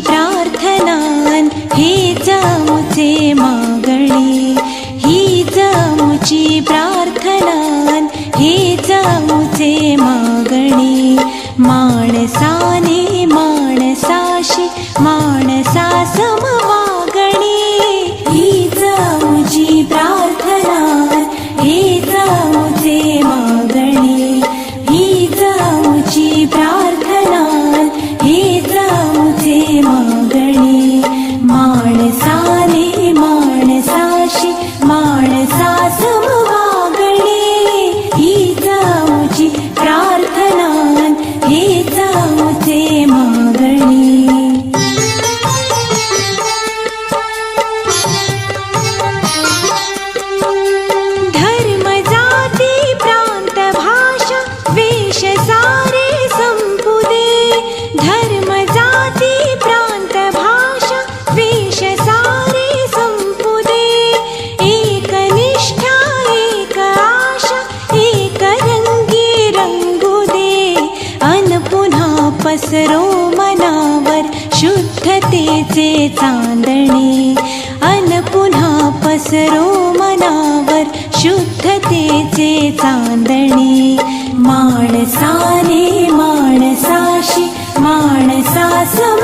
प्रार्थनान हीच आमुचे मागणी, हीच आमुची प्रार्थनान हीच आमुचे मागणी. माणसाने माणसाशी माणसा सम वागणी, हीच आमुची प्रार्थनान हीच आमुचे मागणी, हीच आमुची प्रार्थनान हीच आमुचे मागणी. माणसाने माणसाशी माणसा सम वागणी, हीच आमुची प्रार्थनान हीच आमुचे मागणी. धर्म जाती प्रांत भाषा वेश सारे संपुदे, धर्म जाती प्रांत भाषा वेश सारे संपुदे. एक निष्ठा एक आशा एक रंगी रंगू दे, अन पुन्हा पसरो मनावर शुद्धतेचे चांदणे, अन पुन्हा पसरो मनावर शुद्धतेचे चांदणे. माणसाने माणसाशी माणसा सम